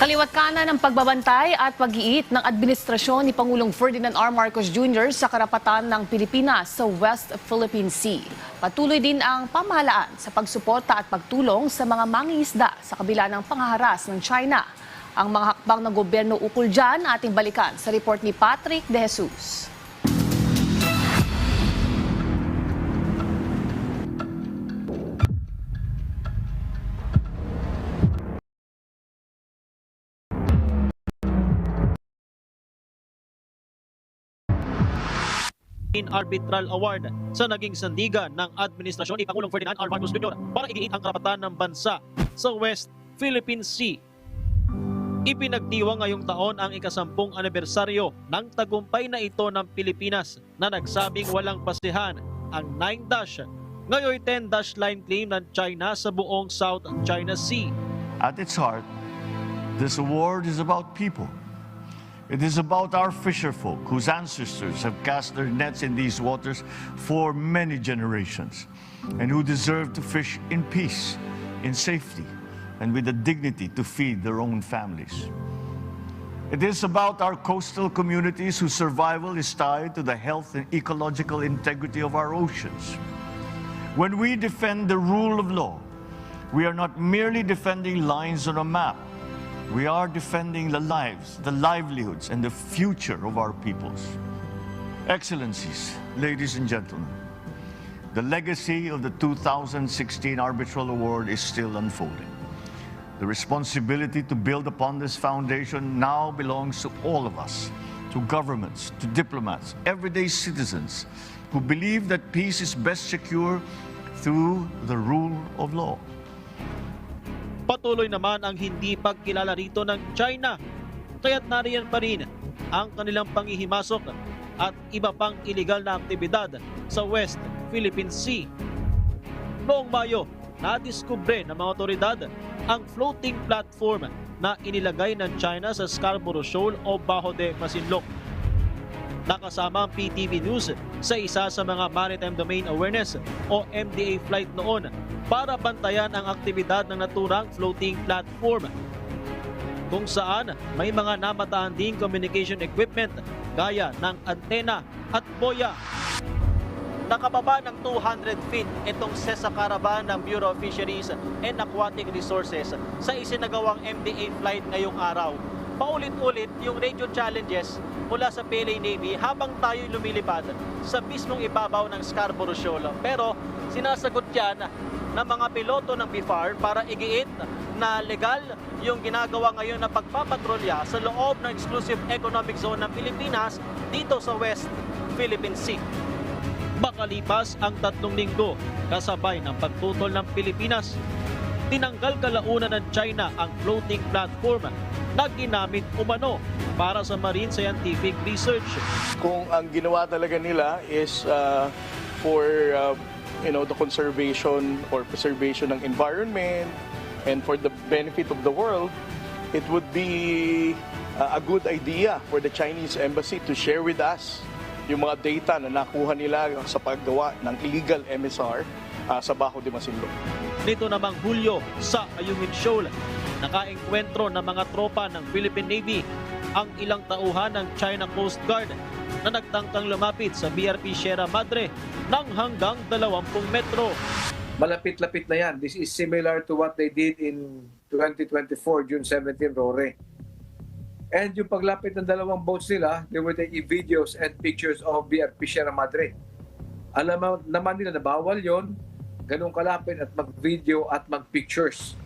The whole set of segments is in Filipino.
Kaliwat kanan ng pagbabantay at pag-iit ng administrasyon ni Pangulong Ferdinand R. Marcos Jr. sa karapatan ng Pilipinas sa West Philippine Sea. Patuloy din ang pamahalaan sa pagsuporta at pagtulong sa mga mangingisda sa kabila ng panghaharas ng China. Ang mga hakbang ng gobyerno ukol dyan ating balikan sa report ni Patrick De Jesus. Arbitral Award sa naging sandigan ng administrasyon ni Pangulong Ferdinand R. Marcos Jr. para igiit ang karapatan ng bansa sa West Philippine Sea. Ipinagdiwang ngayong taon ang ika-10 anibersaryo ng tagumpay na ito ng Pilipinas na nagsabing walang pasihan ang 9- ngayon 10- line claim ng China sa buong South China Sea. At its heart, this award is about people. It is about our fisherfolk whose ancestors have cast their nets in these waters for many generations and who deserve to fish in peace, in safety, and with the dignity to feed their own families. It is about our coastal communities whose survival is tied to the health and ecological integrity of our oceans. When we defend the rule of law, we are not merely defending lines on a map. We are defending the lives, the livelihoods, and the future of our peoples. Excellencies, ladies and gentlemen, the legacy of the 2016 Arbitral Award is still unfolding. The responsibility to build upon this foundation now belongs to all of us, to governments, to diplomats, everyday citizens who believe that peace is best secured through the rule of law. Patuloy naman ang hindi pagkilala rito ng China, kaya't nariyan pa rin ang kanilang panghihimasok at iba pang iligal na aktibidad sa West Philippine Sea. Noong Mayo, nadiskubre ng mga otoridad ang floating platform na inilagay ng China sa Scarborough Shoal o Bajo de Masinloc. Nakasama ang PTV News sa isa sa mga Maritime Domain Awareness o MDA flight noon para bantayan ang aktibidad ng naturang floating platform, kung saan may mga namataan ding communication equipment gaya ng antena at boya. Nakababa ng 200 feet itong SESA Caravan ng Bureau of Fisheries and Aquatic Resources sa isinagawang MDA flight ngayong araw. Paulit-ulit yung radio challenges mula sa PLA Navy habang tayo'y lumilipad sa mismong ibabaw ng Scarborough Shoal. Pero sinasagot yan ng mga piloto ng BIFAR para igiit na legal yung ginagawa ngayon na pagpapatrolya sa loob ng Exclusive Economic Zone ng Pilipinas dito sa West Philippine Sea. Makalipas ang 3 linggo kasabay ng pagtutol ng Pilipinas, tinanggal kalaunan ng China ang floating platform na ginamit umano para sa marine scientific research. Kung ang ginawa talaga nila is for the conservation or preservation ng environment and for the benefit of the world, it would be a good idea for the Chinese embassy to share with us yung mga data na nakuha nila sa paggawa ng illegal MSR sa Bajo de Masinloc. Nito namang Hulyo sa Ayungin Shoal, nakaengkwentro ng mga tropa ng Philippine Navy ang ilang tauhan ng China Coast Guard na nagtangkang lumapit sa BRP Sierra Madre ng hanggang 20 metro. Malapit-lapit na yan. This is similar to what they did in 2024, June 17, Rore. And yung paglapit ng 2 boats nila, they were taking videos and pictures of BRP Sierra Madre. Alam naman nila na bawal yon, ganun kalapit at mag-video at mag-pictures.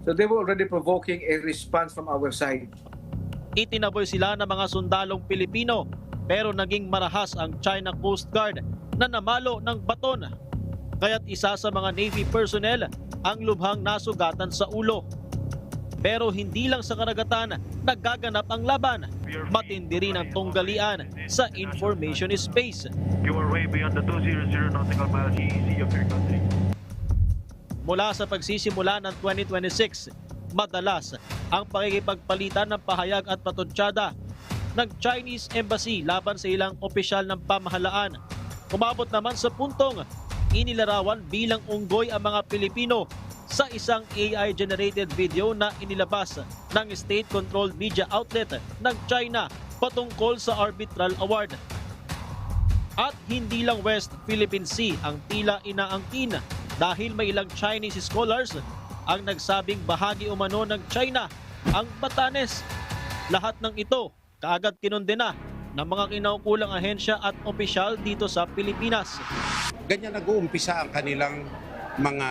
So they were already provoking a response from our side. Itinaboy sila ng mga sundalong Pilipino pero naging marahas ang China Coast Guard na namalo ng baton. Kaya't isa sa mga Navy personnel ang lubhang nasugatan sa ulo. Pero hindi lang sa karagatan nagaganap ang laban. Matindi rin ang tunggalian sa information space. You are way beyond the 200 nautical miles EEZ of your country. Mula sa pagsisimula ng 2026, madalas ang pakikipagpalitan ng pahayag at patunsyada ng Chinese Embassy laban sa ilang opisyal ng pamahalaan. Umabot naman sa puntong inilarawan bilang unggoy ang mga Pilipino sa isang AI-generated video na inilabas ng state-controlled media outlet ng China patungkol sa arbitral award. At hindi lang West Philippine Sea ang tila inaangkin dahil may ilang Chinese scholars ang nagsabing bahagi umano ng China ang Batanes. Lahat ng ito kaagad kinondena ng mga kinaukulang ahensya at opisyal dito sa Pilipinas. Ganyan nag-uumpisa ang kanilang mga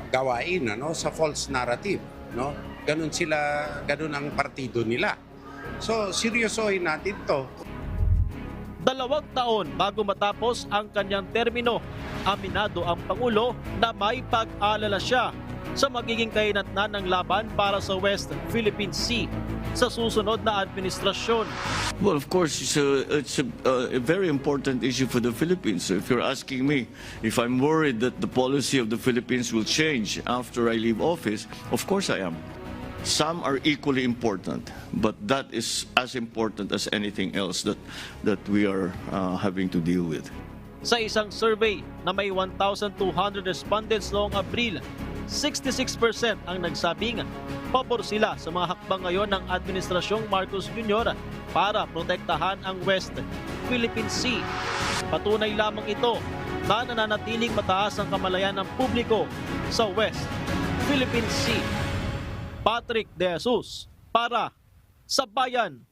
gawain sa false narrative. Ganun ang partido nila. So, seryosohin natin to. 2 taon bago matapos ang kanyang termino, aminado ang Pangulo na may pag-alala siya sa magiging kahinatnan ng laban para sa West Philippine Sea sa susunod na administrasyon. Well, of course, it's a very important issue for the Philippines. So if you're asking me if I'm worried that the policy of the Philippines will change after I leave office, of course I am. Some are equally important, but that is as important as anything else that we are having to deal with. Sa isang survey na may 1,200 respondents noong Abril, 66% ang nagsabing pabor sila sa mga hakbang ngayon ng Administrasyong Marcos Jr. para protektahan ang West Philippine Sea. Patunay lamang ito na nananatiling mataas ang kamalayan ng publiko sa West Philippine Sea. Patrick De Jesus para sa Bayan.